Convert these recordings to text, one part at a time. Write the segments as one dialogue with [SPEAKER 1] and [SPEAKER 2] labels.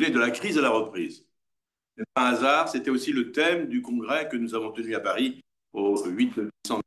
[SPEAKER 1] sujet de la crise à la reprise. Ce n'est pas un hasard, c'était aussi le thème du congrès que nous avons tenu à Paris au 8 décembre.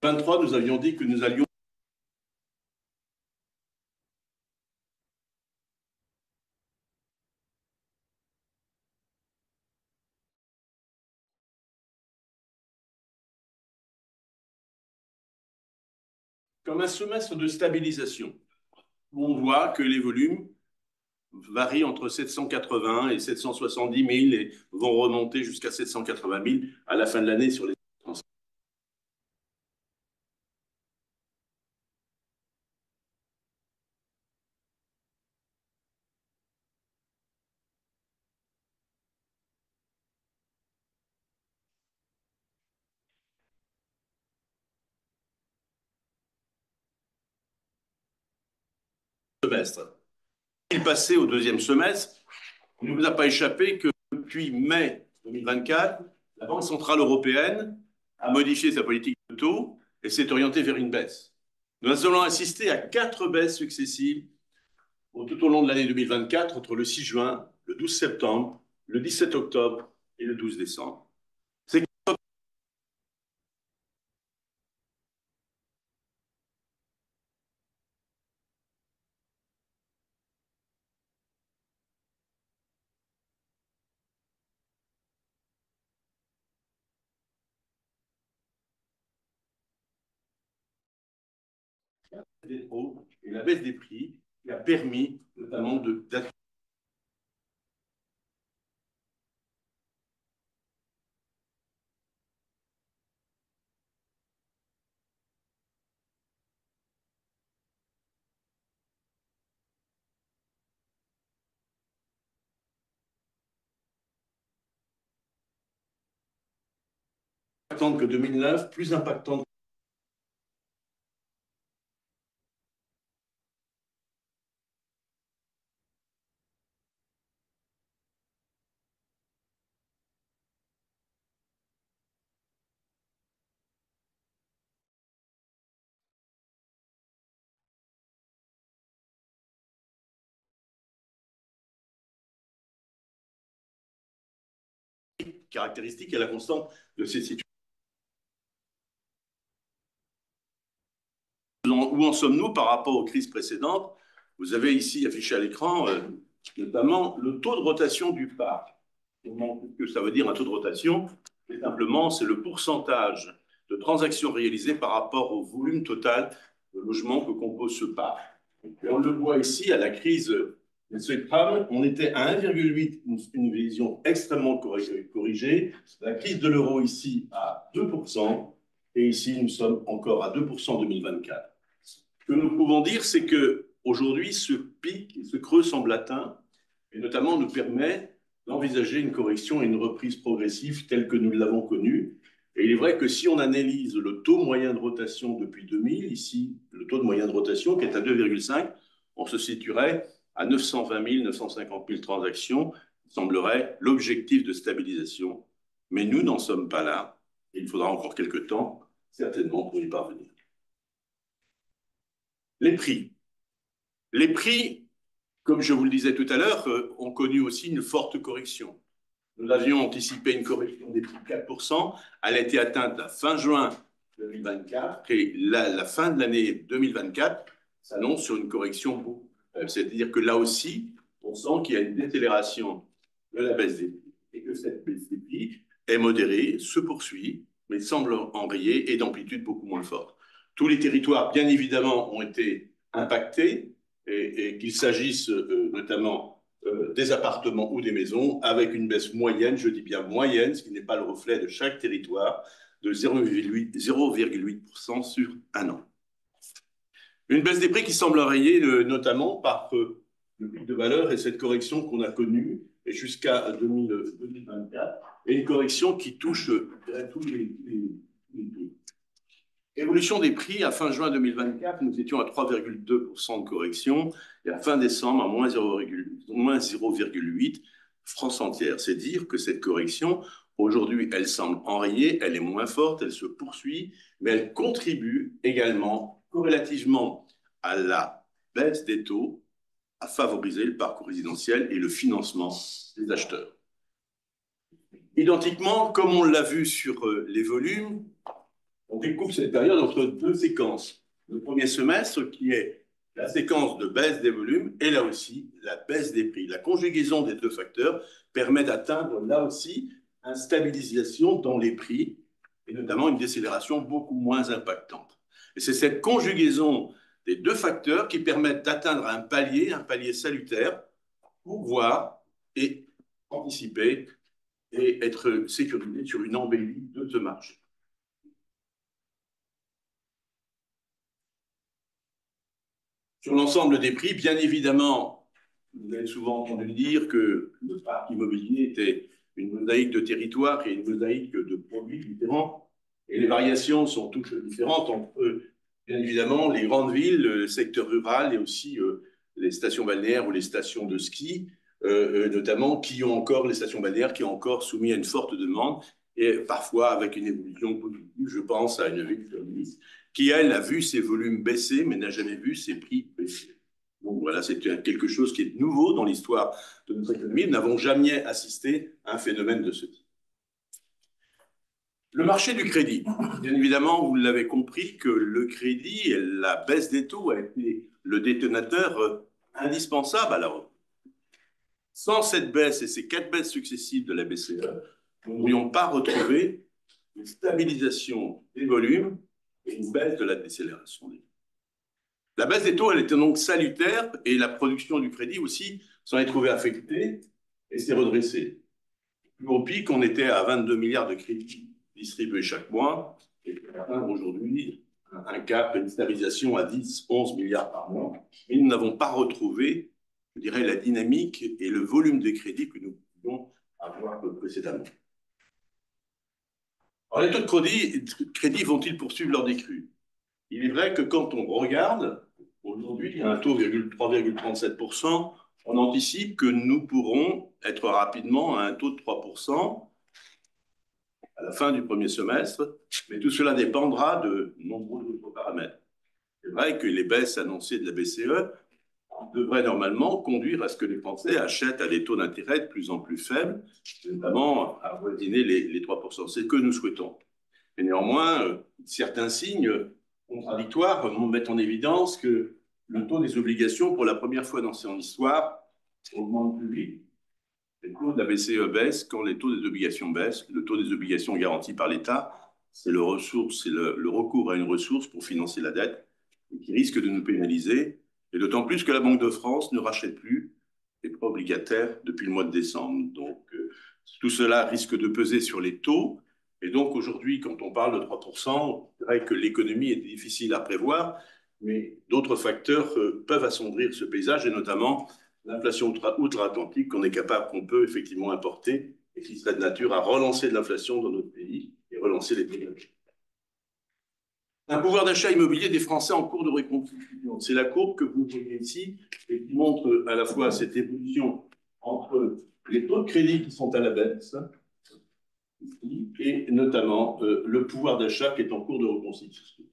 [SPEAKER 1] 23, nous avions dit que nous allions comme un semestre de stabilisation, où on voit que les volumes varient entre 780 et 770 000 et vont remonter jusqu'à 780 000 à la fin de l'année sur les semestres. Il passé au deuxième semestre, il ne vous a pas échappé que depuis mai 2024, la Banque centrale européenne a modifié sa politique de taux et s'est orientée vers une baisse. Nous allons assister à 4 baisses successives tout au long de l'année 2024, entre le 6 juin, le 12 septembre, le 17 octobre et le 12 décembre. C'est des hauts et la baisse des prix qui a permis notamment d'atteindre 2009, plus impactante. Caractéristique et la constante de ces situations. Où en sommes-nous par rapport aux crises précédentes? Vous avez ici affiché à l'écran notamment le taux de rotation du parc. Qu'est-ce que ça veut dire un taux de rotation? Et simplement, c'est le pourcentage de transactions réalisées par rapport au volume total de logements que compose ce parc. Et on le voit ici, à la crise des subprimes, on était à 1,8, une vision extrêmement corrigée. La crise de l'euro ici à 2%, et ici nous sommes encore à 2% en 2024. Ce que nous pouvons dire, c'est qu'aujourd'hui, ce pic et ce creux semblent atteints, et notamment nous permet d'envisager une correction et une reprise progressive telle que nous l'avons connue. Et il est vrai que si on analyse le taux moyen de rotation depuis 2000, ici, le taux de moyen de rotation qui est à 2,5, on se situerait à 920 000, 950 000 transactions, qui semblerait l'objectif de stabilisation. Mais nous n'en sommes pas là. Et il faudra encore quelques temps, certainement, pour y parvenir. Les prix. Les prix, comme je vous le disais tout à l'heure, ont connu aussi une forte correction. Nous avions anticipé une correction des prix de 4%. Elle a été atteinte à fin juin 2024 et la fin de l'année 2024 s'annonce sur une correction beaucoup. C'est-à-dire que là aussi, on sent qu'il y a une décélération de la baisse des prix et que cette baisse des prix est modérée, se poursuit, mais semble enrayée et d'amplitude beaucoup moins forte. Tous les territoires, bien évidemment, ont été impactés et qu'il s'agisse notamment des appartements ou des maisons, avec une baisse moyenne, je dis bien moyenne, ce qui n'est pas le reflet de chaque territoire, de 0,8% sur un an. Une baisse des prix qui semble enrayée notamment par le pic de valeur et cette correction qu'on a connue et jusqu'à 2024, et une correction qui touche tous les prix. Évolution des prix, à fin juin 2024, nous étions à 3,2% de correction et à fin décembre à moins 0,8% France entière. C'est dire que cette correction, aujourd'hui, elle semble enrayée, elle est moins forte, elle se poursuit, mais elle contribue également, corrélativement à la baisse des taux, à favoriser le parcours résidentiel et le financement des acheteurs. Identiquement, comme on l'a vu sur les volumes, on découpe cette période entre deux séquences. Le premier semestre qui est la séquence de baisse des volumes et là aussi la baisse des prix. La conjugaison des deux facteurs permet d'atteindre là aussi une stabilisation dans les prix et notamment une décélération beaucoup moins impactante. Et c'est cette conjugaison des deux facteurs qui permettent d'atteindre un palier salutaire pour voir et anticiper et être sécurisé sur une embellie de ce marché. Sur l'ensemble des prix, bien évidemment, vous avez souvent entendu dire que le parc immobilier était une mosaïque de territoires et une mosaïque de produits différents. Et les variations sont toutes différentes entre, bien évidemment, les grandes villes, le secteur rural et aussi les stations balnéaires ou les stations de ski, notamment, qui ont encore, les stations balnéaires qui ont encore soumis à une forte demande et parfois avec une évolution positive. Je pense à une ville comme Nice, qui, elle, a vu ses volumes baisser, mais n'a jamais vu ses prix baisser. Donc voilà, c'est quelque chose qui est nouveau dans l'histoire de notre économie. Nous n'avons jamais assisté à un phénomène de ce type. Le marché du crédit. Bien évidemment, vous l'avez compris que le crédit et la baisse des taux a été le détonateur indispensable à la reprise. Sans cette baisse et ces 4 baisses successives de la BCE, nous n'aurions pas retrouvé une stabilisation des volumes et une baisse de la décélération des taux. La baisse des taux, elle était donc salutaire et la production du crédit aussi s'en est trouvée affectée et s'est redressée. Au pic, on était à 22 milliards de crédits distribués chaque mois et on atteint aujourd'hui un cap, une stabilisation à 10, 11 milliards par mois. Mais nous n'avons pas retrouvé, je dirais, la dynamique et le volume de crédit que nous pouvions avoir précédemment. Alors, les taux de crédit vont-ils poursuivre leur décrue? Il est vrai que quand on regarde, aujourd'hui, il y a un taux de 3,37%, on anticipe que nous pourrons être rapidement à un taux de 3% à la fin du premier semestre, mais tout cela dépendra de nombreux autres paramètres. C'est vrai que les baisses annoncées de la BCE devraient normalement conduire à ce que les Français achètent à des taux d'intérêt de plus en plus faibles, notamment à avoisiner les 3%. C'est ce que nous souhaitons. Et néanmoins, certains signes contradictoires mettent en évidence que le taux des obligations, pour la première fois dans son histoire, augmente plus vite. Les taux de la BCE baissent quand les taux des obligations baissent. Le taux des obligations garanties par l'État, c'est le recours à une ressource pour financer la dette qui risque de nous pénaliser. Et d'autant plus que la Banque de France ne rachète plus les prêts obligataires depuis le mois de décembre. Donc, tout cela risque de peser sur les taux. Et donc, aujourd'hui, quand on parle de 3%, c'est vrai que l'économie est difficile à prévoir, mais d'autres facteurs peuvent assombrir ce paysage, et notamment l'inflation outre-Atlantique qu'on peut effectivement importer et qui serait de nature à relancer de l'inflation dans notre pays et relancer les prix. Un pouvoir d'achat immobilier des Français en cours de reconstitution. C'est la courbe que vous voyez ici et qui montre à la fois cette évolution entre les taux de crédit qui sont à la baisse et notamment le pouvoir d'achat qui est en cours de reconstitution.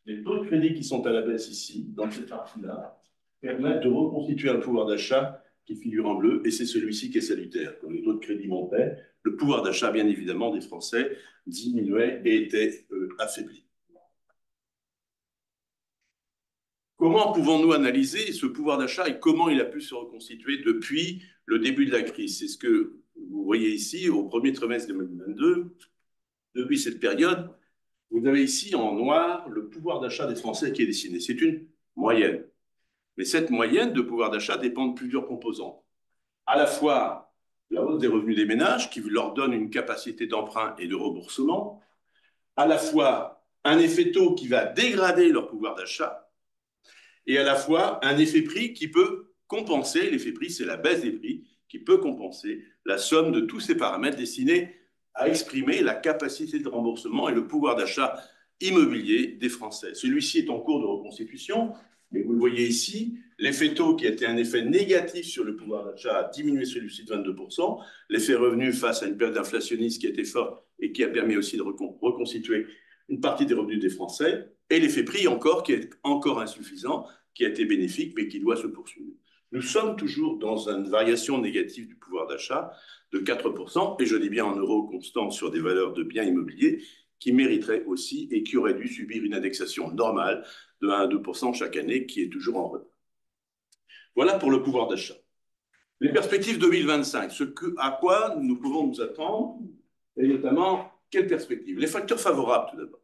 [SPEAKER 1] Les taux de crédit qui sont à la baisse ici, dans cette partie-là, permettent de reconstituer un pouvoir d'achat qui figure en bleu, et c'est celui-ci qui est salutaire. Quand les taux de crédit montaient, le pouvoir d'achat, bien évidemment, des Français diminuait et était affaibli. Comment pouvons-nous analyser ce pouvoir d'achat et comment il a pu se reconstituer depuis le début de la crise? C'est ce que vous voyez ici au premier trimestre 2022. Depuis cette période, vous avez ici en noir le pouvoir d'achat des Français qui est dessiné. C'est une moyenne. Mais cette moyenne de pouvoir d'achat dépend de plusieurs composants. À la fois la hausse des revenus des ménages qui leur donne une capacité d'emprunt et de remboursement, à la fois un effet taux qui va dégrader leur pouvoir d'achat, et à la fois un effet prix qui peut compenser, l'effet prix c'est la baisse des prix, qui peut compenser la somme de tous ces paramètres destinés à exprimer la capacité de remboursement et le pouvoir d'achat immobilier des Français. Celui-ci est en cours de reconstitution, mais vous le voyez ici, l'effet taux qui a été un effet négatif sur le pouvoir d'achat a diminué celui-ci de 22%, l'effet revenu face à une période inflationniste qui a été forte et qui a permis aussi de reconstituer une partie des revenus des Français, et l'effet prix encore, qui est encore insuffisant, qui a été bénéfique, mais qui doit se poursuivre. Nous sommes toujours dans une variation négative du pouvoir d'achat de 4%, et je dis bien en euros constants sur des valeurs de biens immobiliers qui mériteraient aussi et qui auraient dû subir une indexation normale de 1 à 2% chaque année, qui est toujours en retard. Voilà pour le pouvoir d'achat. Les perspectives 2025, à quoi nous pouvons nous attendre, et notamment, quelles perspectives? Les facteurs favorables, tout d'abord.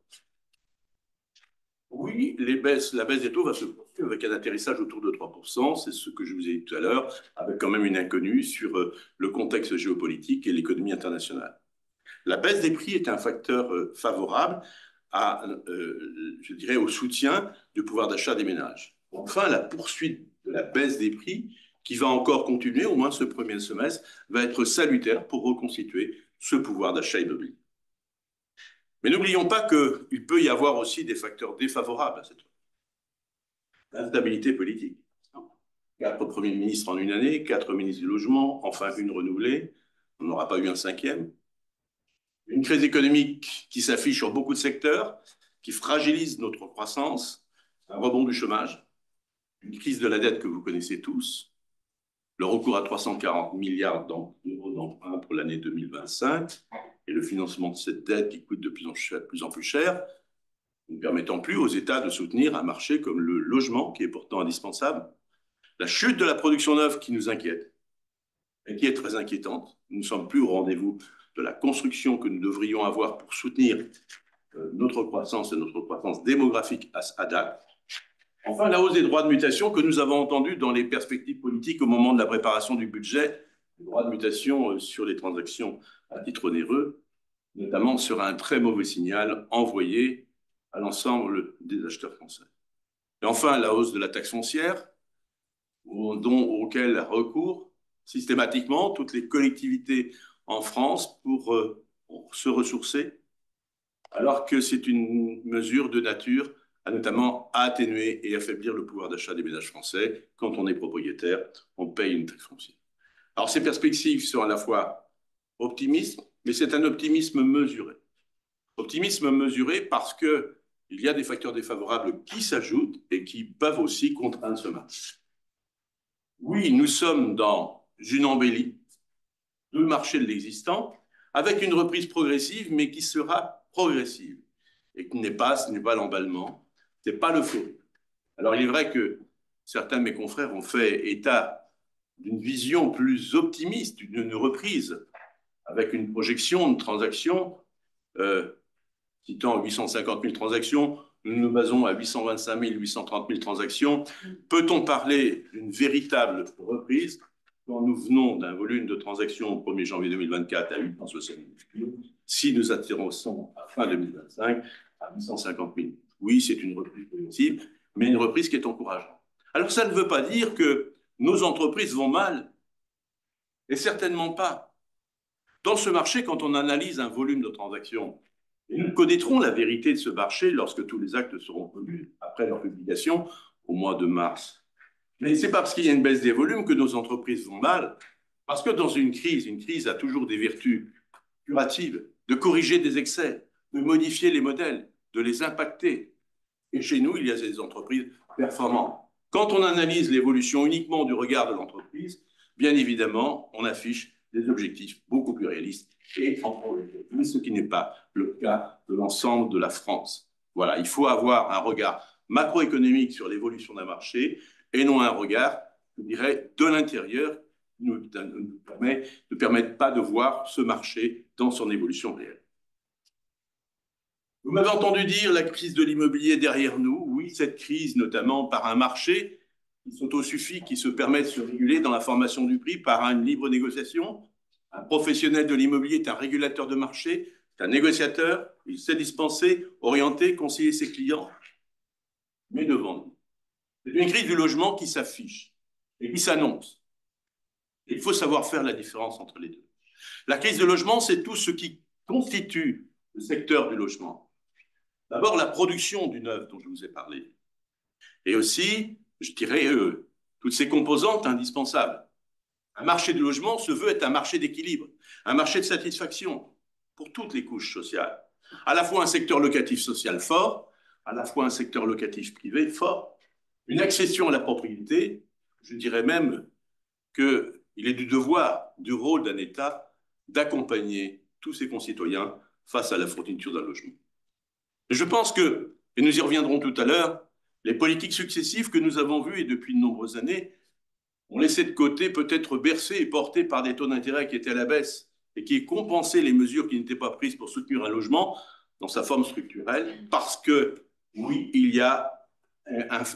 [SPEAKER 1] Oui, la baisse des taux va se poursuivre avec un atterrissage autour de 3%, c'est ce que je vous ai dit tout à l'heure, avec quand même une inconnue sur le contexte géopolitique et l'économie internationale. La baisse des prix est un facteur favorable je dirais, au soutien du pouvoir d'achat des ménages. Enfin, la poursuite de la baisse des prix, qui va encore continuer, au moins ce premier semestre, va être salutaire pour reconstituer ce pouvoir d'achat immobilier. Mais n'oublions pas qu'il peut y avoir aussi des facteurs défavorables à cette fois. L'instabilité politique. 4 premiers ministres en une année, 4 ministres du logement, enfin une renouvelée. On n'aura pas eu un cinquième. Une crise économique qui s'affiche sur beaucoup de secteurs, qui fragilise notre croissance, un rebond du chômage, une crise de la dette que vous connaissez tous, le recours à 340 milliards d'euros d'emprunt pour l'année 2025 et le financement de cette dette qui coûte de plus en plus cher, ne permettant plus aux États de soutenir un marché comme le logement, qui est pourtant indispensable. La chute de la production neuve qui nous inquiète, et qui est très inquiétante. Nous ne sommes plus au rendez-vous de la construction que nous devrions avoir pour soutenir notre croissance et notre croissance démographique à date. Enfin, la hausse des droits de mutation que nous avons entendu dans les perspectives politiques au moment de la préparation du budget, les droits de mutation sur les transactions à titre onéreux, notamment sera un très mauvais signal envoyé à l'ensemble des acheteurs français. Et enfin, la hausse de la taxe foncière, auquel recourent systématiquement toutes les collectivités en France pour se ressourcer, alors que c'est une mesure de nature à notamment atténuer et affaiblir le pouvoir d'achat des ménages français. Quand on est propriétaire, on paye une taxe foncière. Alors ces perspectives sont à la fois optimistes, mais c'est un optimisme mesuré. Optimisme mesuré parce qu'il y a des facteurs défavorables qui s'ajoutent et qui peuvent aussi contraindre ce marché. Oui, nous sommes dans une embellie du marché de l'existant, avec une reprise progressive, mais qui sera progressive. Et ce n'est pas l'emballement, ce n'est pas l'euphorie. Alors, il est vrai que certains de mes confrères ont fait état d'une vision plus optimiste d'une reprise, avec une projection de transactions, citant 850 000 transactions, nous nous basons à 825 000, 830 000 transactions. Peut-on parler d'une véritable reprise quand nous venons d'un volume de transactions au 1er janvier 2024 à 860 000, si nous attirons à fin 2025 à 850 000? Oui, c'est une reprise positive, mais une reprise qui est encourageante. Alors ça ne veut pas dire que nos entreprises vont mal, et certainement pas. Dans ce marché, quand on analyse un volume de transactions, et nous connaîtrons la vérité de ce marché lorsque tous les actes seront connus après leur publication au mois de mars. Mais ce n'est pas parce qu'il y a une baisse des volumes que nos entreprises vont mal, parce que dans une crise a toujours des vertus curatives, de corriger des excès, de modifier les modèles, de les impacter. Et chez nous, il y a des entreprises performantes. Quand on analyse l'évolution uniquement du regard de l'entreprise, bien évidemment, on affiche des objectifs beaucoup plus réalistes et en progression, ce qui n'est pas le cas de l'ensemble de la France. Voilà, il faut avoir un regard macroéconomique sur l'évolution d'un marché et non un regard, je dirais, de l'intérieur qui ne permet pas de voir ce marché dans son évolution réelle. Vous m'avez entendu dire la crise de l'immobilier derrière nous. Oui, cette crise, notamment par un marché qui s'autosuffit, qui se permet de se réguler dans la formation du prix par une libre négociation. Un professionnel de l'immobilier est un régulateur de marché, c'est un négociateur, il sait dispenser, orienter, conseiller ses clients, mais ne vendre. C'est une crise du logement qui s'affiche et qui s'annonce. Il faut savoir faire la différence entre les deux. La crise de logement, c'est tout ce qui constitue le secteur du logement. D'abord, la production du neuf dont je vous ai parlé. Et aussi, je dirais, toutes ces composantes indispensables. Un marché du logement se veut être un marché d'équilibre, un marché de satisfaction pour toutes les couches sociales. À la fois un secteur locatif social fort, à la fois un secteur locatif privé fort, une accession à la propriété. Je dirais même qu'il est du devoir, du rôle d'un État d'accompagner tous ses concitoyens face à la fourniture d'un logement. Je pense que, et nous y reviendrons tout à l'heure, les politiques successives que nous avons vues et depuis de nombreuses années ont laissé de côté, peut-être bercées et portées par des taux d'intérêt qui étaient à la baisse et qui compensaient les mesures qui n'étaient pas prises pour soutenir un logement dans sa forme structurelle, parce que, oui, il y a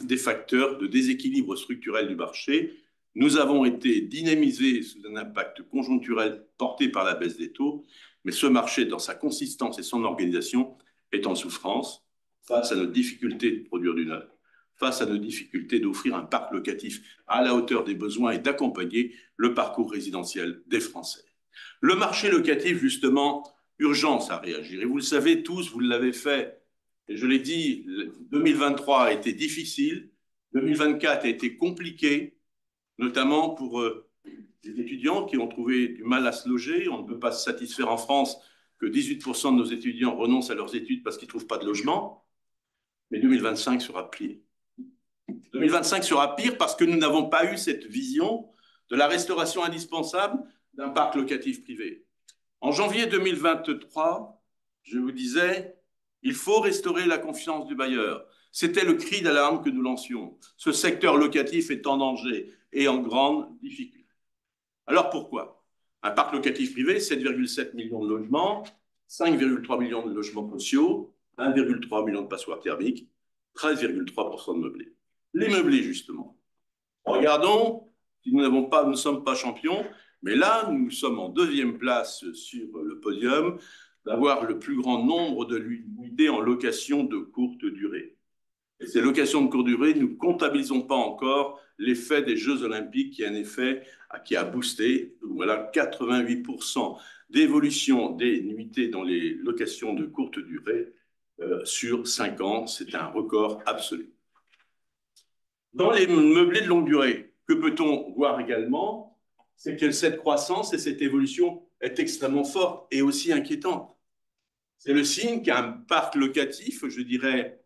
[SPEAKER 1] des facteurs de déséquilibre structurel du marché. Nous avons été dynamisés sous un impact conjoncturel porté par la baisse des taux, mais ce marché, dans sa consistance et son organisation, est en souffrance face à notre difficulté de produire du neuf, face à nos difficultés d'offrir un parc locatif à la hauteur des besoins et d'accompagner le parcours résidentiel des Français. Le marché locatif, justement, urgence à réagir. Et vous le savez tous, vous l'avez fait, et je l'ai dit, 2023 a été difficile, 2024 a été compliqué, notamment pour les étudiants qui ont trouvé du mal à se loger. On ne peut pas se satisfaire en France que 18% de nos étudiants renoncent à leurs études parce qu'ils ne trouvent pas de logement. Mais 2025 sera pire. 2025 sera pire parce que nous n'avons pas eu cette vision de la restauration indispensable d'un parc locatif privé. En janvier 2023, je vous disais, il faut restaurer la confiance du bailleur. C'était le cri d'alarme que nous lancions. Ce secteur locatif est en danger et en grande difficulté. Alors pourquoi? Un parc locatif privé, 7,7 millions de logements, 5,3 millions de logements sociaux, 1,3 million de passoires thermiques, 13,3% de meublés. Les meublés, justement. Regardons, si nous ne sommes pas champions, mais là, nous sommes en deuxième place sur le podium d'avoir le plus grand nombre de unités en location de courte durée. Et ces locations de courte durée, nous ne comptabilisons pas encore l'effet des Jeux Olympiques, qui est un effet qui a boosté. Voilà, 88% d'évolution des nuitées dans les locations de courte durée sur 5 ans. C'est un record absolu. Dans les meublés de longue durée, que peut-on voir également? C'est que cette croissance et cette évolution est extrêmement forte et aussi inquiétante. C'est le signe qu'un parc locatif, je dirais,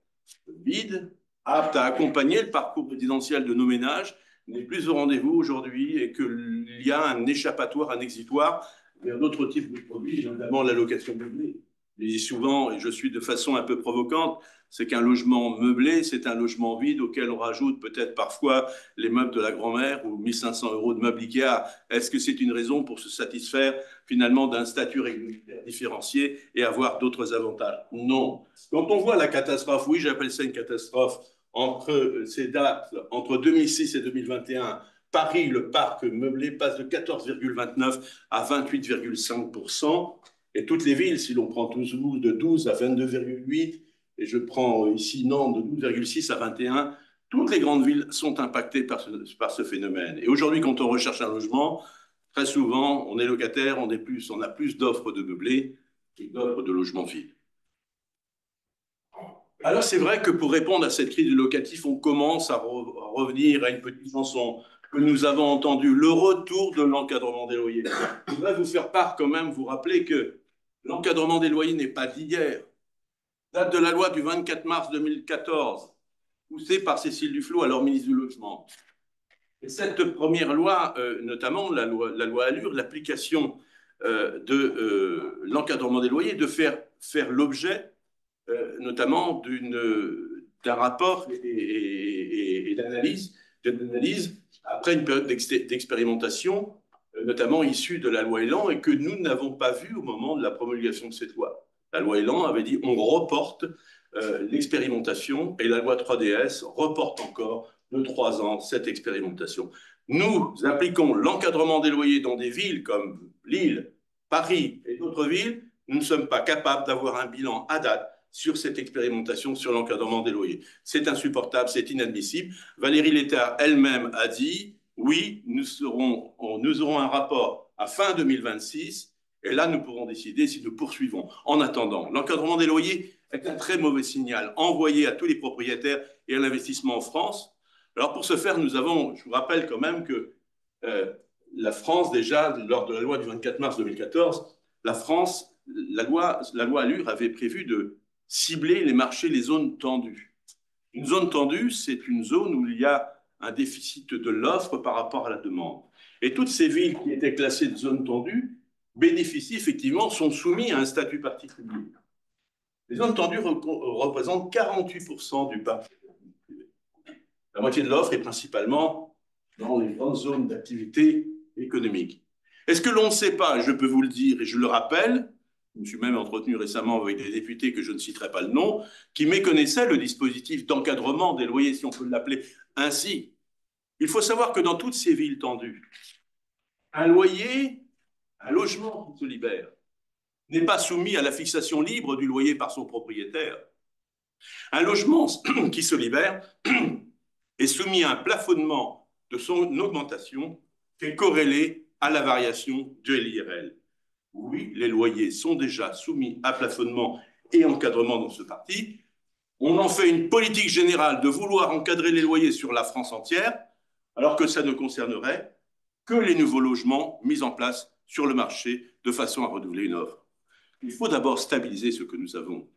[SPEAKER 1] vide, apte à accompagner le parcours résidentiel de nos ménages, n'est plus au rendez-vous aujourd'hui et qu'il y a un échappatoire, un exitoire vers d'autres types de produits, notamment la location meublée. je dis souvent, et je suis de façon un peu provocante, c'est qu'un logement meublé, c'est un logement vide auquel on rajoute peut-être parfois les meubles de la grand-mère ou 1500 € de meubles Ikea. Est-ce que c'est une raison pour se satisfaire finalement d'un statut réglementaire différencié et avoir d'autres avantages? Non. Quand on voit la catastrophe, oui, j'appelle ça une catastrophe, entre ces dates, entre 2006 et 2021, Paris, le parc meublé passe de 14,29 à 28,5%. Et toutes les villes, si l'on prend Toulouse de 12 à 22,8, et je prends ici Nantes de 12,6 à 21, toutes les grandes villes sont impactées par ce phénomène. Et aujourd'hui, quand on recherche un logement, très souvent, on est locataire, on a plus d'offres de meublés que d'offres de logements vides. Alors c'est vrai que pour répondre à cette crise du locatif, on commence à revenir à une petite chanson que nous avons entendue, le retour de l'encadrement des loyers. Je voudrais vous faire part quand même, vous rappeler que l'encadrement des loyers n'est pas d'hier, date de la loi du 24 mars 2014, poussée par Cécile Duflot, alors ministre du Logement. Et cette première loi, notamment la loi Allure, l'application de l'encadrement des loyers, de faire l'objet notamment d'un rapport et d'analyse après une période d'expérimentation, notamment issue de la loi Elan, et que nous n'avons pas vu au moment de la promulgation de cette loi. La loi Elan avait dit on reporte l'expérimentation, et la loi 3DS reporte encore de 3 ans cette expérimentation. Nous appliquons l'encadrement des loyers dans des villes comme Lille, Paris et d'autres villes. Nous ne sommes pas capables d'avoir un bilan à date sur cette expérimentation sur l'encadrement des loyers. C'est insupportable, c'est inadmissible. Valérie Létard elle-même a dit oui, nous aurons un rapport à fin 2026 et là nous pourrons décider si nous poursuivons. En attendant, l'encadrement des loyers est un très mauvais signal envoyé à tous les propriétaires et à l'investissement en France. Alors pour ce faire, je vous rappelle quand même que la France, déjà, lors de la loi du 24 mars 2014, la loi Allure avait prévu de cibler les marchés, les zones tendues. Une zone tendue, c'est une zone où il y a un déficit de l'offre par rapport à la demande. Et toutes ces villes qui étaient classées de zones tendues bénéficient effectivement, sont soumises à un statut particulier. Les zones tendues représentent 48% du parc. La moitié de l'offre est principalement dans les grandes zones d'activité économique. Est-ce que l'on ne sait pas, je peux vous le dire et je le rappelle, je me suis même entretenu récemment avec des députés que je ne citerai pas le nom, qui méconnaissaient le dispositif d'encadrement des loyers, si on peut l'appeler ainsi. Il faut savoir que dans toutes ces villes tendues, un logement qui se libère, n'est pas soumis à la fixation libre du loyer par son propriétaire. Un logement qui se libère est soumis à un plafonnement de son augmentation qui est corrélé à la variation de l'IRL. Oui, les loyers sont déjà soumis à plafonnement et encadrement dans ce parti. On en fait une politique générale de vouloir encadrer les loyers sur la France entière, alors que ça ne concernerait que les nouveaux logements mis en place sur le marché de façon à renouveler une offre. Il faut d'abord stabiliser ce que nous avons.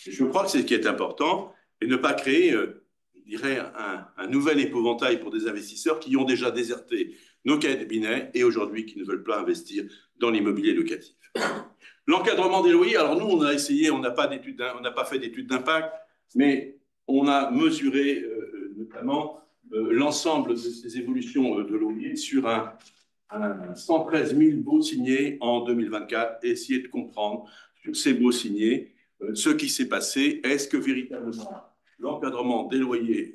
[SPEAKER 1] Et je crois que c'est ce qui est important et ne pas créer, je dirais, un nouvel épouvantail pour des investisseurs qui ont déjà déserté nos cabinets et aujourd'hui qui ne veulent pas investir dans l'immobilier locatif. L'encadrement des loyers, alors nous, on a essayé, on n'a pas fait d'études d'impact, mais on a mesuré notamment l'ensemble de ces évolutions de loyers sur 113 000 baux signés en 2024 et essayer de comprendre sur ces baux signés ce qui s'est passé. Est-ce que véritablement l'encadrement des loyers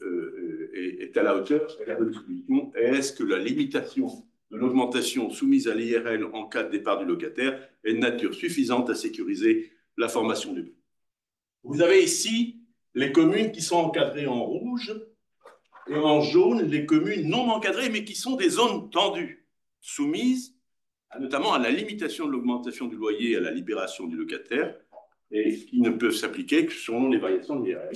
[SPEAKER 1] est à la hauteur, est la bonne solution? Est-ce que la limitation de l'augmentation soumise à l'IRL en cas de départ du locataire est de nature suffisante à sécuriser la formation du prix? Vous avez ici les communes qui sont encadrées en rouge et en jaune les communes non encadrées mais qui sont des zones tendues, soumises notamment à la limitation de l'augmentation du loyer et à la libération du locataire et qui ne peuvent s'appliquer que selon les variations de l'IRL.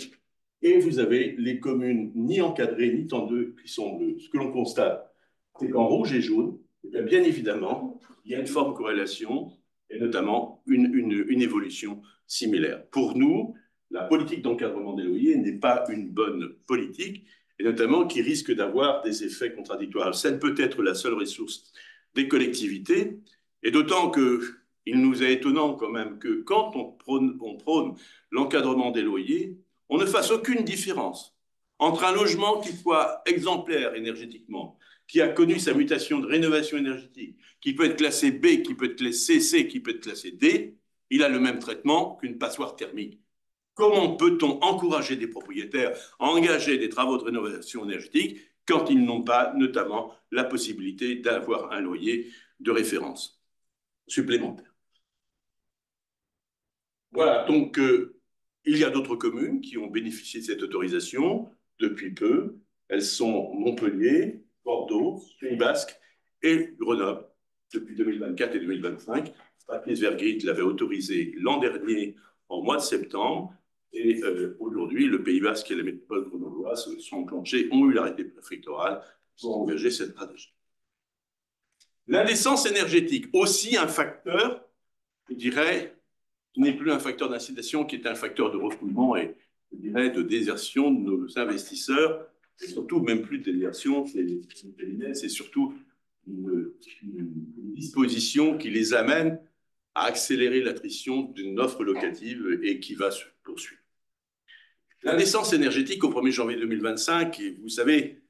[SPEAKER 1] Et vous avez les communes ni encadrées ni tendues qui sont bleues. Ce que l'on constate, c'est qu'en rouge et jaune, bien évidemment, il y a une forme de corrélation et notamment une évolution similaire. Pour nous, la politique d'encadrement des loyers n'est pas une bonne politique et notamment qui risque d'avoir des effets contradictoires. Ça ne peut être la seule ressource des collectivités et d'autant que il nous est étonnant quand même que quand on prône l'encadrement des loyers, on ne fasse aucune différence entre un logement qui soit exemplaire énergétiquement, qui a connu sa mutation de rénovation énergétique, qui peut être classé B, qui peut être classé C, qui peut être classé D, il a le même traitement qu'une passoire thermique. Comment peut-on encourager des propriétaires à engager des travaux de rénovation énergétique quand ils n'ont pas notamment la possibilité d'avoir un loyer de référence supplémentaire? Voilà, donc il y a d'autres communes qui ont bénéficié de cette autorisation depuis peu. Elles sont Montpellier, Bordeaux, Pays Basque et Grenoble depuis 2024 et 2025. Patrice Vergrit l'avait autorisé l'an dernier en mois de septembre. Et aujourd'hui, le Pays Basque et la métropole grenobloise sont enclenchés, ont eu l'arrêté préfectoral pour engager cette stratégie. L'indécence énergétique, aussi un facteur, je dirais, qui n'est plus un facteur d'incitation, qui est un facteur de refoulement et, je dirais, de désertion de nos investisseurs, et surtout, même plus de désertion, c'est surtout une disposition qui les amène à accélérer l'attrition d'une offre locative et qui va se poursuivre. L'indécence énergétique au 1er janvier 2025, et vous savez,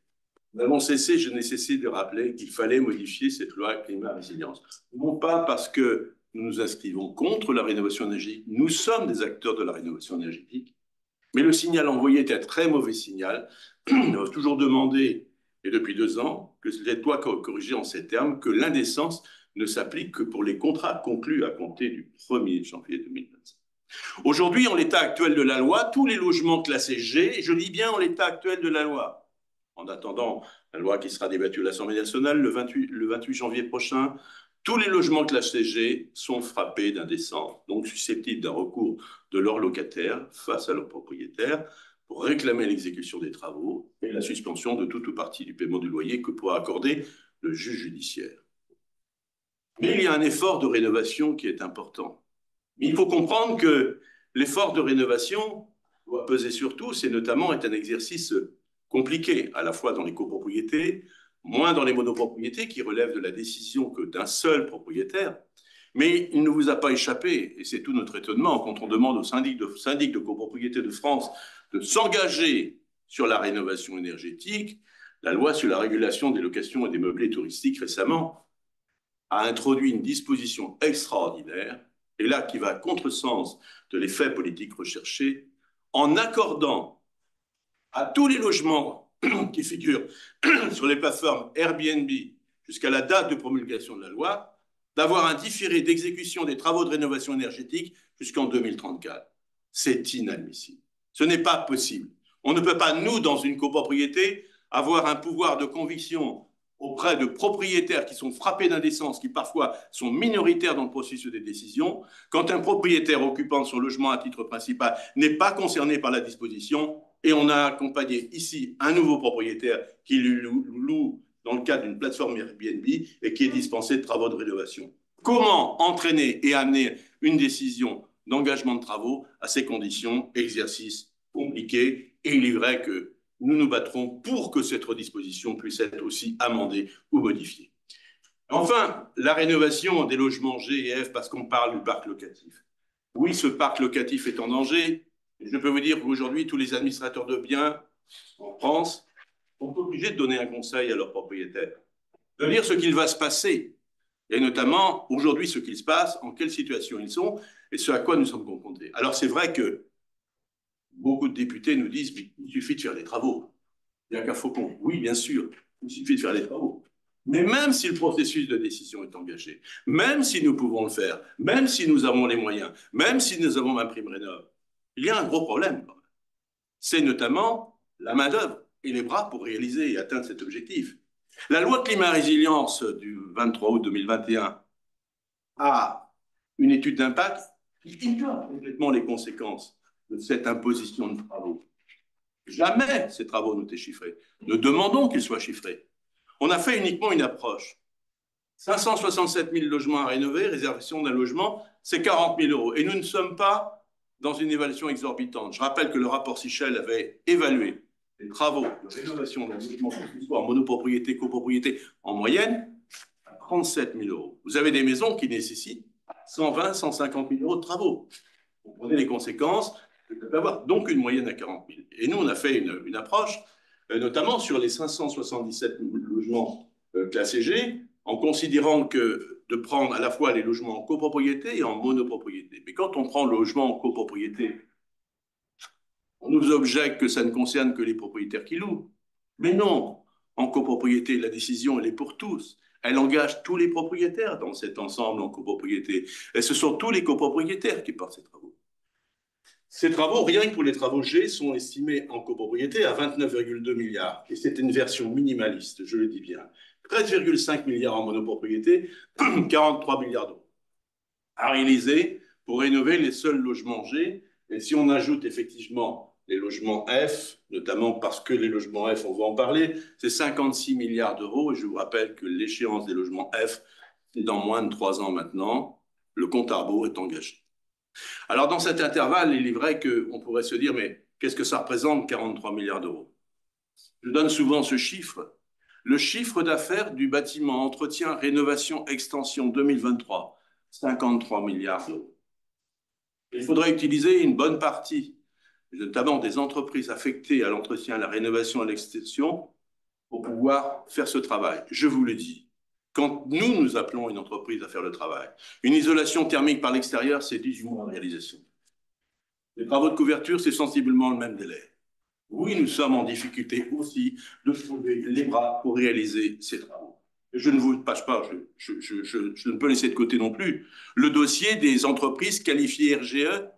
[SPEAKER 1] nous avons cessé, je n'ai cessé de rappeler qu'il fallait modifier cette loi climat-résilience. Non pas parce que nous nous inscrivons contre la rénovation énergétique, nous sommes des acteurs de la rénovation énergétique, mais le signal envoyé était un très mauvais signal. On a toujours demandé, et depuis 2 ans, que cette loi corrigée en ces termes, que l'indécence ne s'applique que pour les contrats conclus à compter du 1er janvier 2025. Aujourd'hui, en l'état actuel de la loi, tous les logements classés G, et je dis bien en l'état actuel de la loi, en attendant la loi qui sera débattue à l'Assemblée nationale le 28 janvier prochain, tous les logements classés G sont frappés d'indécence, donc susceptibles d'un recours de leurs locataires face à leurs propriétaires pour réclamer l'exécution des travaux et la suspension de toute ou partie du paiement du loyer que pourra accorder le juge judiciaire. Mais il y a un effort de rénovation qui est important. Il faut comprendre que l'effort de rénovation doit peser sur tous et notamment est un exercice compliqué, à la fois dans les copropriétés, moins dans les monopropriétés qui relèvent de la décision que d'un seul propriétaire. Mais il ne vous a pas échappé, et c'est tout notre étonnement, quand on demande aux syndics de copropriété de France de s'engager sur la rénovation énergétique, la loi sur la régulation des locations et des meublés touristiques récemment a introduit une disposition extraordinaire, et là qui va à contresens de l'effet politique recherché, en accordant à tous les logements qui figurent sur les plateformes Airbnb jusqu'à la date de promulgation de la loi, d'avoir un différé d'exécution des travaux de rénovation énergétique jusqu'en 2034. C'est inadmissible. Ce n'est pas possible. On ne peut pas, nous, dans une copropriété, avoir un pouvoir de conviction auprès de propriétaires qui sont frappés d'indécence, qui parfois sont minoritaires dans le processus des décisions, quand un propriétaire occupant de son logement à titre principal n'est pas concerné par la disposition, et on a accompagné ici un nouveau propriétaire qui lui loue dans le cadre d'une plateforme Airbnb et qui est dispensé de travaux de rénovation. Comment entraîner et amener une décision d'engagement de travaux à ces conditions? Exercice compliqué, et il est vrai que nous nous battrons pour que cette disposition puisse être aussi amendée ou modifiée. Enfin, la rénovation des logements G et F, parce qu'on parle du parc locatif. Oui, ce parc locatif est en danger. Je peux vous dire qu'aujourd'hui, tous les administrateurs de biens en France sont obligés de donner un conseil à leurs propriétaires, de dire ce qu'il va se passer, et notamment aujourd'hui ce qu'il se passe, en quelle situation ils sont et ce à quoi nous sommes confrontés. Alors c'est vrai que beaucoup de députés nous disent il suffit de faire des travaux. Il n'y a qu'à Faucon. Oui, bien sûr, il suffit de faire des travaux. Mais même si le processus de décision est engagé, même si nous pouvons le faire, même si nous avons les moyens, même si nous avons MaPrimeRénov', il y a un gros problème. C'est notamment la main-d'œuvre et les bras pour réaliser et atteindre cet objectif. La loi climat-résilience du 23 août 2021 a une étude d'impact qui ignore complètement les conséquences de cette imposition de travaux. Jamais ces travaux n'ont été chiffrés. Nous demandons qu'ils soient chiffrés. On a fait uniquement une approche. 567 000 logements à rénover, réservation d'un logement, c'est 40 000 euros. Et nous ne sommes pas dans une évaluation exorbitante. Je rappelle que le rapport Sichel avait évalué les travaux de rénovation d'un logement, que ce soit en monopropriété, copropriété, en moyenne, à 37 000 euros. Vous avez des maisons qui nécessitent 120, 150 000 euros de travaux. Vous prenez les conséquences, vous peut avoir donc une moyenne à 40 000. Et nous, on a fait une approche, notamment sur les 577 logements classés G, en considérant que de prendre à la fois les logements en copropriété et en monopropriété. Mais quand on prend le logement en copropriété, on nous objecte que ça ne concerne que les propriétaires qui louent. Mais non, en copropriété, la décision, elle est pour tous. Elle engage tous les propriétaires dans cet ensemble en copropriété. Et ce sont tous les copropriétaires qui portent ces travaux. Ces travaux, rien que pour les travaux G, sont estimés en copropriété à 29,2 milliards. Et c'est une version minimaliste, je le dis bien. 13,5 milliards en monopropriété, 43 milliards d'euros à réaliser pour rénover les seuls logements G. Et si on ajoute effectivement les logements F, notamment parce que les logements F, on va en parler, c'est 56 milliards d'euros. Et je vous rappelle que l'échéance des logements F, c'est dans moins de 3 ans maintenant. Le compte à rebours est engagé. Alors, dans cet intervalle, il est vrai qu'on pourrait se dire, mais qu'est-ce que ça représente, 43 milliards d'euros? Je donne souvent ce chiffre. Le chiffre d'affaires du bâtiment entretien, rénovation, extension 2023, 53 milliards d'euros. Il faudrait utiliser une bonne partie, notamment des entreprises affectées à l'entretien, à la rénovation, à l'extension, pour pouvoir faire ce travail. Je vous le dis, quand nous appelons une entreprise à faire le travail, une isolation thermique par l'extérieur, c'est 18 mois de réalisation. Les travaux de couverture, c'est sensiblement le même délai. Oui, nous sommes en difficulté aussi de trouver les bras pour réaliser ces travaux. Je ne vous le cache pas, je ne peux laisser de côté non plus le dossier des entreprises qualifiées RGE,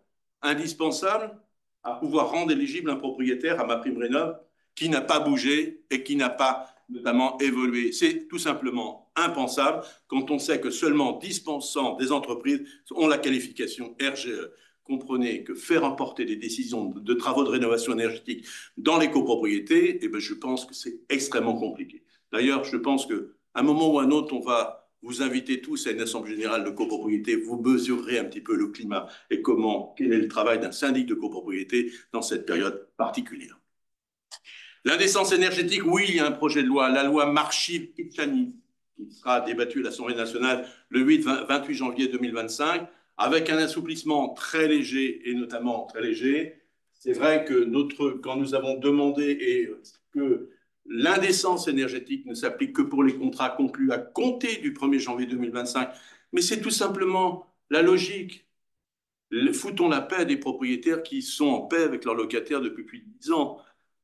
[SPEAKER 1] indispensables à pouvoir rendre éligible un propriétaire à MaPrimeRénov' qui n'a pas bougé et qui n'a pas notamment évolué. C'est tout simplement impensable quand on sait que seulement 10% des entreprises ont la qualification RGE. Comprenez que faire importer des décisions de travaux de rénovation énergétique dans les copropriétés, eh bien, je pense que c'est extrêmement compliqué. D'ailleurs, je pense qu'à un moment ou à un autre, on va vous inviter tous à une assemblée générale de copropriété, vous mesurerez un petit peu le climat et quel est le travail d'un syndic de copropriété dans cette période particulière. L'indécence énergétique, oui, il y a un projet de loi, la loi Marchiv-Kitchani, qui sera débattue à l'Assemblée nationale le 28 janvier 2025, avec un assouplissement très léger, et notamment très léger. C'est vrai que quand nous avons demandé que l'indécence énergétique ne s'applique que pour les contrats conclus à compter du 1er janvier 2025, mais c'est tout simplement la logique. Foutons la paix des propriétaires qui sont en paix avec leurs locataires depuis plus de 10 ans,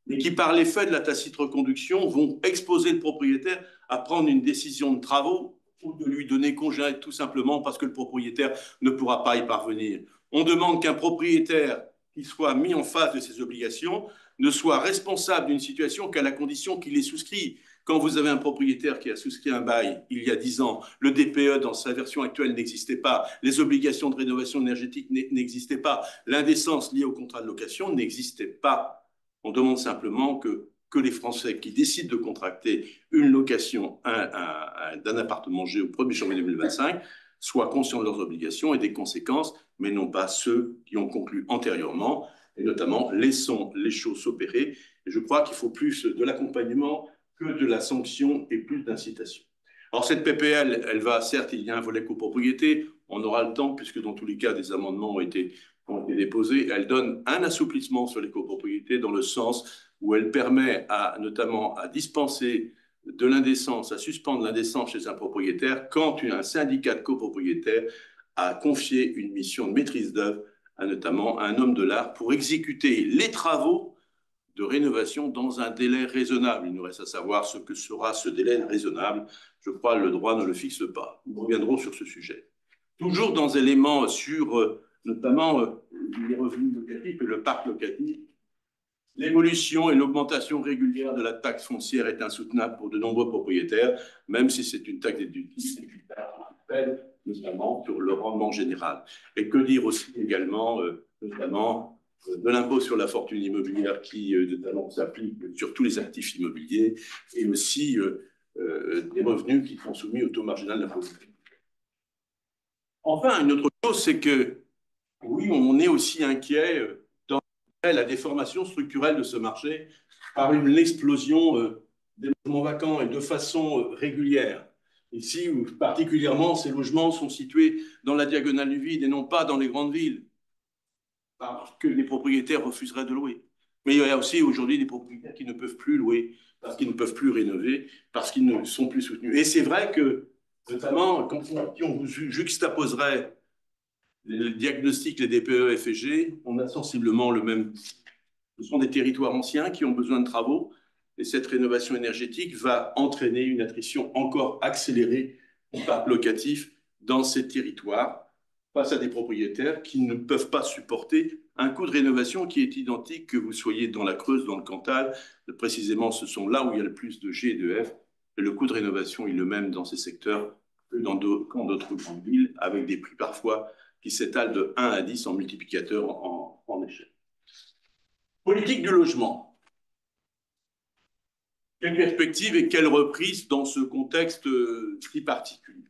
[SPEAKER 1] mais qui, par l'effet de la tacite reconduction, vont exposer le propriétaire à prendre une décision de travaux ou de lui donner congé tout simplement parce que le propriétaire ne pourra pas y parvenir. On demande qu'un propriétaire qui soit mis en face de ses obligations ne soit responsable d'une situation qu'à la condition qu'il ait souscrit. Quand vous avez un propriétaire qui a souscrit un bail il y a 10 ans, le DPE dans sa version actuelle n'existait pas, les obligations de rénovation énergétique n'existaient pas, l'indécence liée au contrat de location n'existait pas. On demande simplement que les Français qui décident de contracter une location d'un appartement G au 1er janvier 2025 soient conscients de leurs obligations et des conséquences, mais non pas ceux qui ont conclu antérieurement. Et notamment, laissons les choses s'opérer. Et je crois qu'il faut plus de l'accompagnement que de la sanction et plus d'incitation. Alors cette PPL, elle va, certes, il y a un volet copropriété, on aura le temps, puisque dans tous les cas, des amendements ont été déposés. Elle donne un assouplissement sur les copropriétés dans le sens où elle permet notamment à dispenser de l'indécence, à suspendre l'indécence chez un propriétaire quand un syndicat de copropriétaires a confié une mission de maîtrise d'œuvre notamment à un homme de l'art pour exécuter les travaux de rénovation dans un délai raisonnable. Il nous reste à savoir ce que sera ce délai raisonnable. Je crois que le droit ne le fixe pas. Nous reviendrons sur ce sujet. Toujours dans les éléments sur notamment les revenus locatifs et le parc locatif, l'évolution et l'augmentation régulière de la taxe foncière est insoutenable pour de nombreux propriétaires, même si c'est une taxe déductible notamment sur le rendement général. Et que dire aussi également, notamment, de l'impôt sur la fortune immobilière qui notamment s'applique sur tous les actifs immobiliers et aussi des revenus qui sont soumis au taux marginal d'impôt. Enfin, une autre chose, c'est que oui, on est aussi inquiet dans la déformation structurelle de ce marché par une explosion des logements vacants et de façon régulière. Ici, particulièrement, ces logements sont situés dans la diagonale du vide et non pas dans les grandes villes, parce que les propriétaires refuseraient de louer. Mais il y a aussi aujourd'hui des propriétaires qui ne peuvent plus louer, parce qu'ils ne peuvent plus rénover, parce qu'ils ne sont plus soutenus. Et c'est vrai que, notamment, quand on vous juxtaposerait les diagnostics, les DPE, FG, on a sensiblement le même. Ce sont des territoires anciens qui ont besoin de travaux, et cette rénovation énergétique va entraîner une attrition encore accélérée du parc locatif dans ces territoires face à des propriétaires qui ne peuvent pas supporter un coût de rénovation qui est identique que vous soyez dans la Creuse, dans le Cantal. Précisément, ce sont là où il y a le plus de G et de F. Et le coût de rénovation est le même dans ces secteurs que dans d'autres grandes villes, avec des prix parfois qui s'étalent de 1 à 10 en multiplicateur en échelle. Politique du logement. Quelle perspective et quelle reprise dans ce contexte si particulier?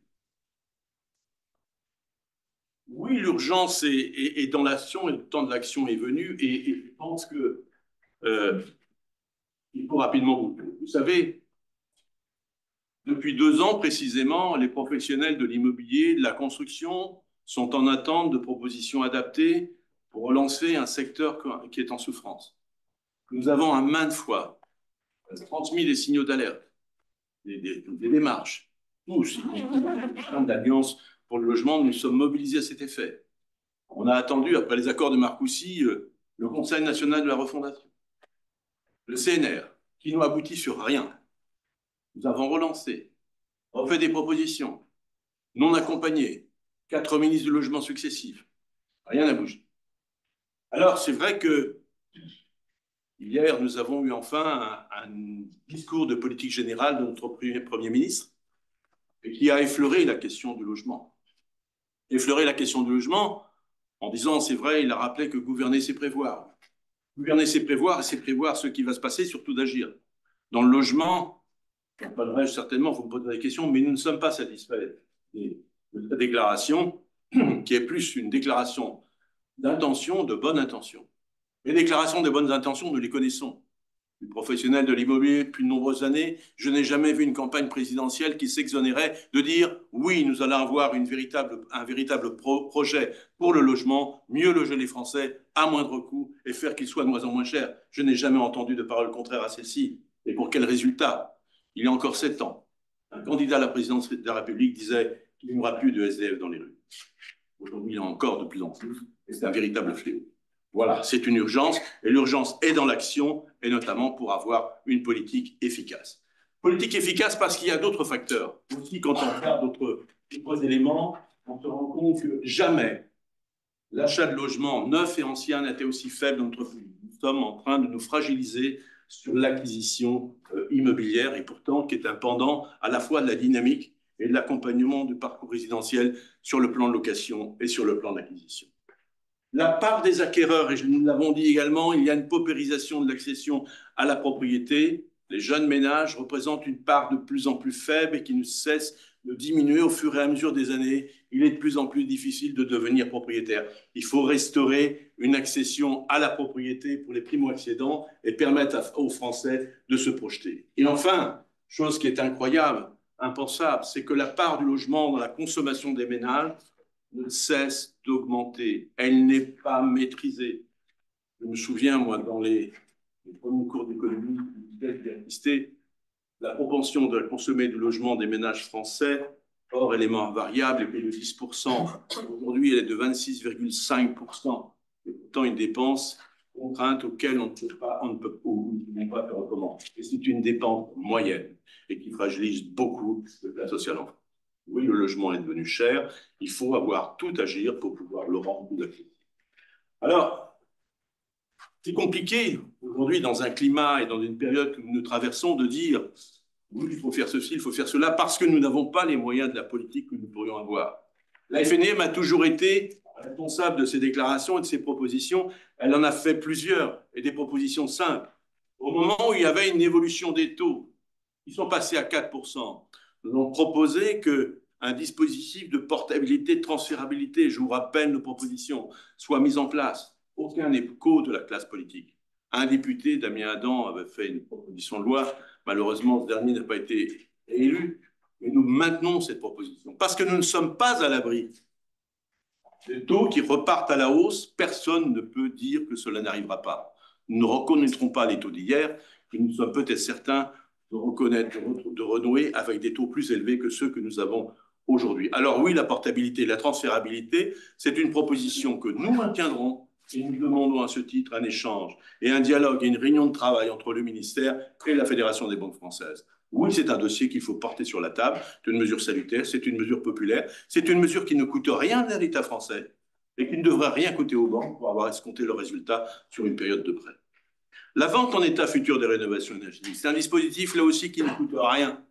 [SPEAKER 1] Oui, l'urgence est dans l'action et le temps de l'action est venu et je pense que il faut rapidement. Vous savez, depuis 2 ans précisément, les professionnels de l'immobilier, de la construction sont en attente de propositions adaptées pour relancer un secteur qui est en souffrance. Nous avons à maintes fois transmis des signaux d'alerte, des démarches, tous, d'Alliance pour le logement, nous sommes mobilisés à cet effet. On a attendu, après les accords de Marcoussis, le Conseil national de la refondation, le CNR, qui n'ont abouti sur rien. Nous avons relancé, refait des propositions, non accompagnées, 4 ministres du logement successifs. Rien n'a bougé. Alors, c'est vrai que hier, nous avons eu enfin un discours de politique générale de notre Premier ministre et qui a effleuré la question du logement. Effleuré la question du logement en disant, c'est vrai, il a rappelé que gouverner, c'est prévoir. Gouverner, c'est prévoir, et c'est prévoir ce qui va se passer, surtout d'agir. Dans le logement, j'en parlerai certainement, vous me posez des questions, mais nous ne sommes pas satisfaits de la déclaration, qui est plus une déclaration d'intention, de bonne intention. Les déclarations de bonnes intentions, nous les connaissons. Je suis professionnel de l'immobilier depuis de nombreuses années. Je n'ai jamais vu une campagne présidentielle qui s'exonérait de dire oui, nous allons avoir un véritable projet pour le logement, mieux loger les Français à moindre coût et faire qu'ils soient de moins en moins chers. Je n'ai jamais entendu de parole contraire à celle-ci. Et pour quel résultat? Il y a encore 7 ans, un candidat à la présidence de la République disait qu'il n'y aura plus de SDF dans les rues. Aujourd'hui, il y en a encore de plus en plus, et c'est un véritable fléau. Voilà, c'est une urgence, et l'urgence est dans l'action, et notamment pour avoir une politique efficace. Politique efficace parce qu'il y a d'autres facteurs. Aussi, quand on regarde d'autres éléments, on se rend compte que jamais l'achat de logements neufs et anciens n'était aussi faible dans notre pays. Nous sommes en train de nous fragiliser sur l'acquisition immobilière, et pourtant qui est un pendant à la fois de la dynamique et de l'accompagnement du parcours résidentiel sur le plan de location et sur le plan d'acquisition. La part des acquéreurs, et nous l'avons dit également, il y a une paupérisation de l'accession à la propriété. Les jeunes ménages représentent une part de plus en plus faible et qui ne cesse de diminuer au fur et à mesure des années. Il est de plus en plus difficile de devenir propriétaire. Il faut restaurer une accession à la propriété pour les primo-accédants et permettre aux Français de se projeter. Et enfin, chose qui est incroyable, impensable, c'est que la part du logement dans la consommation des ménages ne cesse d'augmenter. Elle n'est pas maîtrisée. Je me souviens, moi, dans les premiers cours d'économie, la propension de consommer du logement des ménages français, hors éléments variables, était de 10%. Aujourd'hui, elle est de 26,5%. Et pourtant, une dépense contrainte auquel on ne peut pas faire autrement. Et c'est une dépense moyenne et qui fragilise beaucoup le plan social en France. Oui, le logement est devenu cher. Il faut avoir tout agir pour pouvoir le rendre plus accessible. Alors, c'est compliqué aujourd'hui dans un climat et dans une période que nous traversons de dire oui, il faut faire ceci, il faut faire cela, parce que nous n'avons pas les moyens de la politique que nous pourrions avoir. La FNM a toujours été responsable de ces déclarations et de ces propositions. Elle en a fait plusieurs et des propositions simples. Au moment où il y avait une évolution des taux, ils sont passés à 4%. Nous avons proposé qu'un dispositif de portabilité, de transférabilité, je vous rappelle nos propositions, soit mis en place. Aucun écho de la classe politique. Un député, Damien Adam, avait fait une proposition de loi. Malheureusement, ce dernier n'a pas été élu. Et nous maintenons cette proposition parce que nous ne sommes pas à l'abri des taux qui repartent à la hausse. Personne ne peut dire que cela n'arrivera pas. Nous ne reconnaîtrons pas les taux d'hier, mais nous sommes peut-être certains de reconnaître, de renouer avec des taux plus élevés que ceux que nous avons aujourd'hui. Alors oui, la portabilité, la transférabilité, c'est une proposition que nous maintiendrons et nous demandons à ce titre un échange et un dialogue et une réunion de travail entre le ministère et la Fédération des banques françaises. Oui, c'est un dossier qu'il faut porter sur la table. C'est une mesure salutaire, c'est une mesure populaire, c'est une mesure qui ne coûte rien à l'État français et qui ne devrait rien coûter aux banques pour avoir escompté le résultat sur une période de prêt. La vente en état futur des rénovations énergétiques, c'est un dispositif là aussi qui ne coûte rien.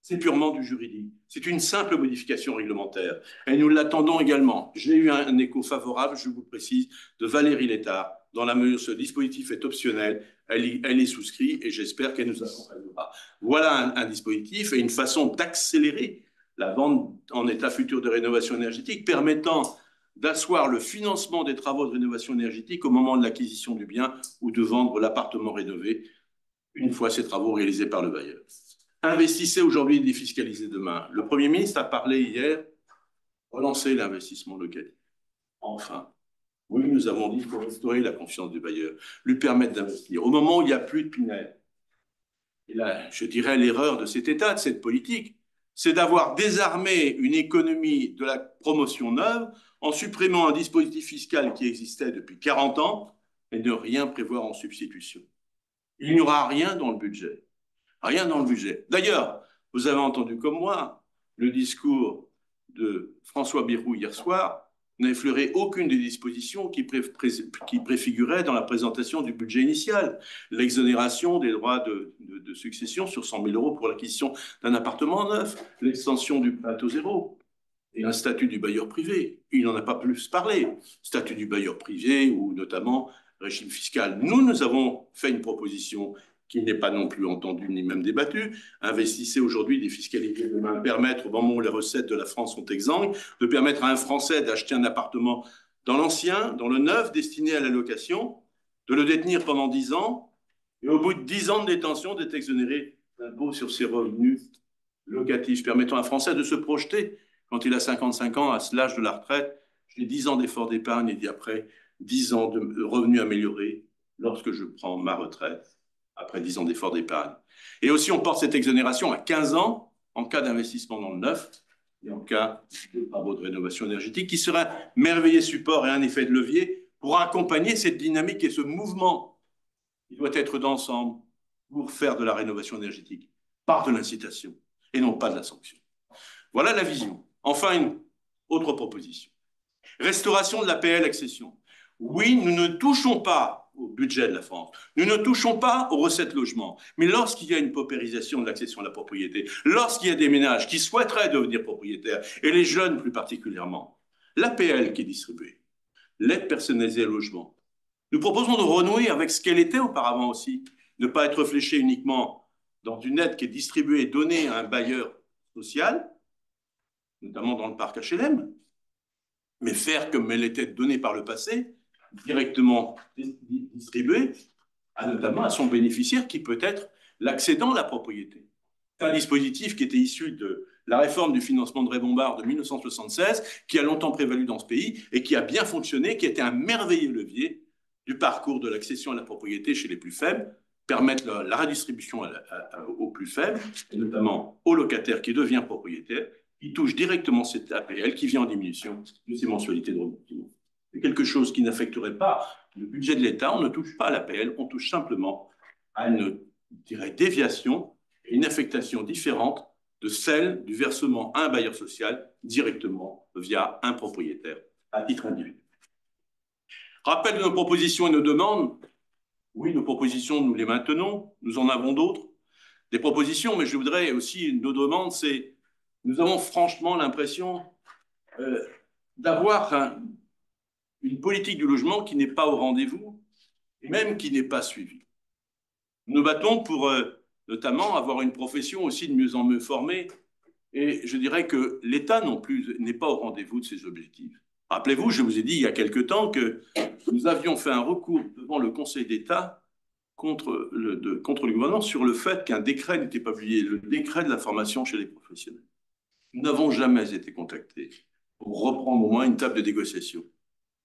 [SPEAKER 1] C'est purement du juridique. C'est une simple modification réglementaire. Et nous l'attendons également. J'ai eu un écho favorable, je vous le précise, de Valérie Létard. Dans la mesure où ce dispositif est optionnel, elle est souscrite et j'espère qu'elle nous accompagnera. Voilà un dispositif et une façon d'accélérer la vente en état futur de rénovation énergétique, permettant d'asseoir le financement des travaux de rénovation énergétique au moment de l'acquisition du bien ou de vendre l'appartement rénové une fois ces travaux réalisés par le bailleur. Investissez aujourd'hui et défiscalisez demain. Le Premier ministre a parlé hier, relancer l'investissement locatif. Enfin, oui, nous avons dit qu'il faut restaurer la confiance du bailleur, lui permettre d'investir. Au moment où il n'y a plus de Pinel, et là, je dirais l'erreur de cet État, de cette politique, c'est d'avoir désarmé une économie de la promotion neuve en supprimant un dispositif fiscal qui existait depuis 40 ans et ne rien prévoir en substitution. Il n'y aura rien dans le budget. Rien dans le budget. D'ailleurs, vous avez entendu comme moi le discours de François Bayrou hier soir n'a effleuré aucune des dispositions qui préfiguraient dans la présentation du budget initial. L'exonération des droits de succession sur 100 000 euros pour l'acquisition d'un appartement neuf, l'extension du prêt à taux zéro et un statut du bailleur privé. Il n'en a pas plus parlé. Statut du bailleur privé ou notamment régime fiscal. Nous avons fait une proposition qui n'est pas non plus entendu ni même débattu. Investissez aujourd'hui, défiscalisez demain, permettre, au moment où les recettes de la France sont exsangues, de permettre à un Français d'acheter un appartement dans l'ancien, dans le neuf, destiné à la location, de le détenir pendant 10 ans, et au bout de 10 ans de détention, d'être exonéré d'impôt sur ses revenus locatifs, permettant à un Français de se projeter quand il a 55 ans, à l'âge de la retraite. J'ai 10 ans d'effort d'épargne et dit après 10 ans de revenus améliorés lorsque je prends ma retraite après 10 ans d'efforts d'épargne. Et aussi, on porte cette exonération à 15 ans en cas d'investissement dans le neuf et en cas de travaux de rénovation énergétique, qui serait un merveilleux support et un effet de levier pour accompagner cette dynamique et ce mouvement qui doit être d'ensemble pour faire de la rénovation énergétique par de l'incitation et non pas de la sanction. Voilà la vision. Enfin, une autre proposition. Restauration de l'APL accession. Oui, nous ne touchons pas au budget de la France. Nous ne touchons pas aux recettes logement. Mais lorsqu'il y a une paupérisation de l'accession à la propriété, lorsqu'il y a des ménages qui souhaiteraient devenir propriétaires, et les jeunes plus particulièrement, l'APL qui est distribuée, l'aide personnalisée au logement, nous proposons de renouer avec ce qu'elle était auparavant aussi, ne pas être fléchée uniquement dans une aide qui est distribuée et donnée à un bailleur social, notamment dans le parc HLM, mais faire comme elle était donnée par le passé, directement distribuée, notamment à son bénéficiaire qui peut être l'accédant à la propriété. C'est un dispositif qui était issu de la réforme du financement de Raymond Barre de 1976, qui a longtemps prévalu dans ce pays et qui a bien fonctionné, qui était un merveilleux levier du parcours de l'accession à la propriété chez les plus faibles, permettre la redistribution aux plus faibles, et notamment aux locataires qui deviennent propriétaires, qui touche directement cette APL qui vient en diminution de ses mensualités de remboursement. C'est quelque chose qui n'affecterait pas le budget de l'État. On ne touche pas à l'APL, on touche simplement à une, je dirais, déviation et une affectation différente de celle du versement à un bailleur social directement via un propriétaire à titre individuel. Rappel de nos propositions et nos demandes. Oui, nos propositions, nous les maintenons. Nous en avons d'autres. Des propositions, mais je voudrais aussi, nos demandes, c'est nous avons franchement l'impression d'avoir une politique du logement qui n'est pas au rendez-vous et même qui n'est pas suivie. Nous nous battons pour notamment avoir une profession aussi de mieux en mieux formée et je dirais que l'État non plus n'est pas au rendez-vous de ses objectifs. Rappelez-vous, je vous ai dit il y a quelque temps que nous avions fait un recours devant le Conseil d'État contre le gouvernement sur le fait qu'un décret n'était pas publié, le décret de la formation chez les professionnels. Nous n'avons jamais été contactés pour reprendre au moins une table de négociation.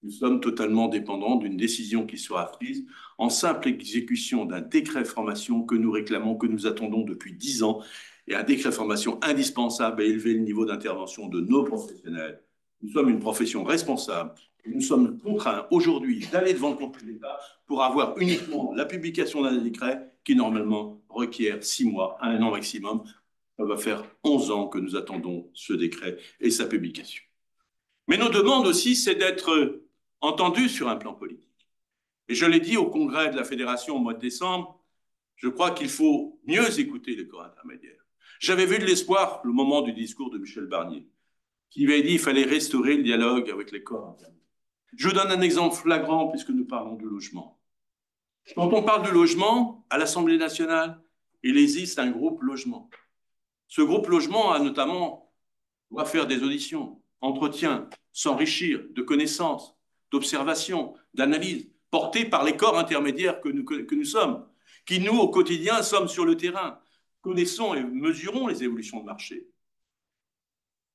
[SPEAKER 1] Nous sommes totalement dépendants d'une décision qui sera prise en simple exécution d'un décret de formation que nous réclamons, que nous attendons depuis 10 ans, et un décret de formation indispensable à élever le niveau d'intervention de nos professionnels. Nous sommes une profession responsable. Nous sommes contraints aujourd'hui d'aller devant le Conseil d'État pour avoir uniquement la publication d'un décret qui normalement requiert 6 mois, 1 an maximum. Ça va faire 11 ans que nous attendons ce décret et sa publication. Mais nos demandes aussi, c'est d'être entendus sur un plan politique. Et je l'ai dit au congrès de la Fédération au mois de décembre, je crois qu'il faut mieux écouter les corps intermédiaires. J'avais vu de l'espoir le moment du discours de Michel Barnier, qui avait dit qu'il fallait restaurer le dialogue avec les corps intermédiaires. Je vous donne un exemple flagrant puisque nous parlons de logement. Quand on parle de logement, à l'Assemblée nationale, il existe un groupe logement. Ce groupe logement a notamment, doit faire des auditions, entretiens, s'enrichir de connaissances, d'observations, d'analyses, portées par les corps intermédiaires que nous sommes, qui nous, au quotidien, sommes sur le terrain, connaissons et mesurons les évolutions de marché.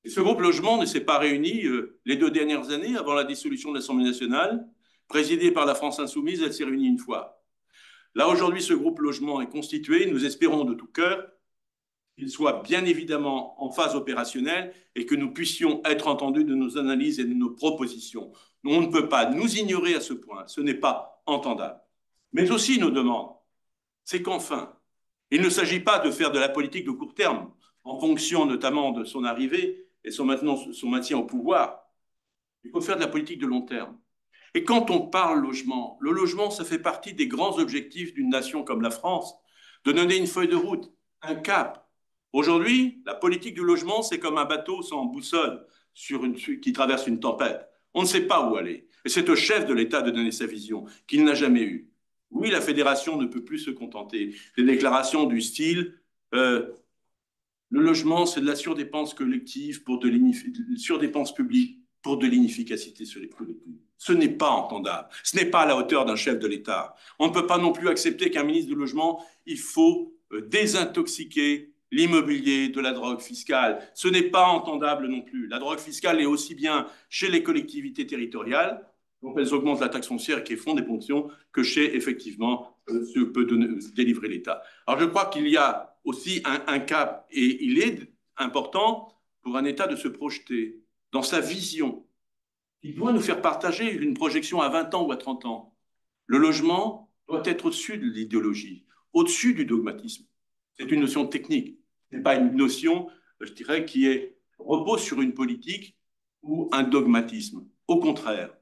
[SPEAKER 1] Et ce groupe logement ne s'est pas réuni les 2 dernières années avant la dissolution de l'Assemblée nationale, présidée par la France insoumise, elle s'est réunie une fois. Là, aujourd'hui, ce groupe logement est constitué, nous espérons de tout cœur qu'il soit bien évidemment en phase opérationnelle et que nous puissions être entendus de nos analyses et de nos propositions. On ne peut pas nous ignorer à ce point, ce n'est pas entendable. Mais aussi nos demandes, c'est qu'enfin, il ne s'agit pas de faire de la politique de court terme, en fonction notamment de son arrivée et son maintien au pouvoir. Il faut faire de la politique de long terme. Et quand on parle logement, le logement, ça fait partie des grands objectifs d'une nation comme la France, de donner une feuille de route, un cap. Aujourd'hui, la politique du logement, c'est comme un bateau sans boussole qui traverse une tempête. On ne sait pas où aller. Et c'est au chef de l'État de donner sa vision, qu'il n'a jamais eue. Oui, la fédération ne peut plus se contenter des déclarations du style le logement, c'est de la surdépense collective pour de surdépense publique pour de l'inefficacité sur les collectivités. Ce n'est pas entendable. Ce n'est pas à la hauteur d'un chef de l'État. On ne peut pas non plus accepter qu'un ministre du logement, il faut désintoxiquer l'immobilier de la drogue fiscale. Ce n'est pas entendable non plus. La drogue fiscale est aussi bien chez les collectivités territoriales, dont elles augmentent la taxe foncière qui font des ponctions, que chez, effectivement, ce que peut délivrer l'État. Alors je crois qu'il y a aussi un cap, et il est important pour un État de se projeter dans sa vision. Il doit nous faire partager une projection à 20 ans ou à 30 ans. Le logement doit être au-dessus de l'idéologie, au-dessus du dogmatisme. C'est une notion technique. Ce n'est pas une notion, je dirais, repose sur une politique ou un dogmatisme. Au contraire,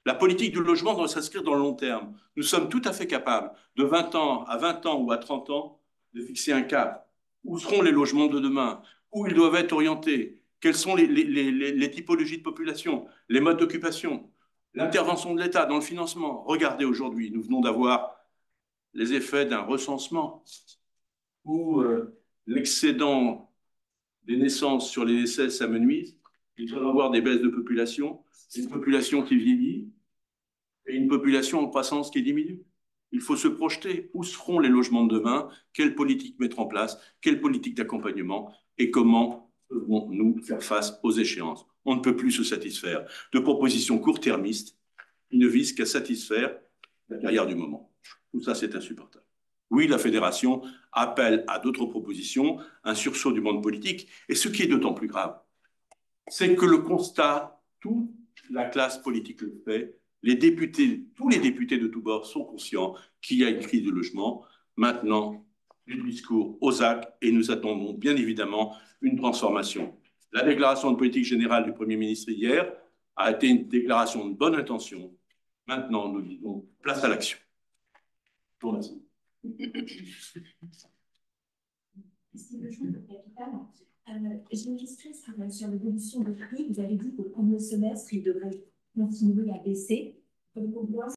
[SPEAKER 1] la politique du logement doit s'inscrire dans le long terme. Nous sommes tout à fait capables, de 20 ans à 20 ans ou à 30 ans, de fixer un cap. Où seront les logements de demain? Où ils doivent être orientés? Quelles sont les typologies de population? Les modes d'occupation? L'intervention de l'État dans le financement? Regardez aujourd'hui, nous venons d'avoir les effets d'un recensement où l'excédent des naissances sur les décès s'amenuise. Il doit y avoir des baisses de population, une population qui vieillit et une population en croissance qui diminue. Il faut se projeter. Où seront les logements de demain? Quelle politique mettre en place? Quelle politique d'accompagnement? Et comment devons-nous faire face aux échéances? On ne peut plus se satisfaire de propositions court-termistes qui ne visent qu'à satisfaire la carrière du moment. Tout ça, c'est insupportable. Oui, la fédération appelle à d'autres propositions, un sursaut du monde politique. Et ce qui est d'autant plus grave, c'est que le constat, toute la classe politique le fait, les députés, tous les députés de tous bords sont conscients qu'il y a une crise de logement. Maintenant, du discours aux actes, et nous attendons bien évidemment une transformation. La déclaration de politique générale du Premier ministre hier a été une déclaration de bonne intention. Maintenant, nous disons place à l'action. Je vous remercie.
[SPEAKER 2] C'est le jour de capital. J'ai une question sur l'évolution des prix. Vous avez dit qu'au premier semestre, il devrait continuer à baisser.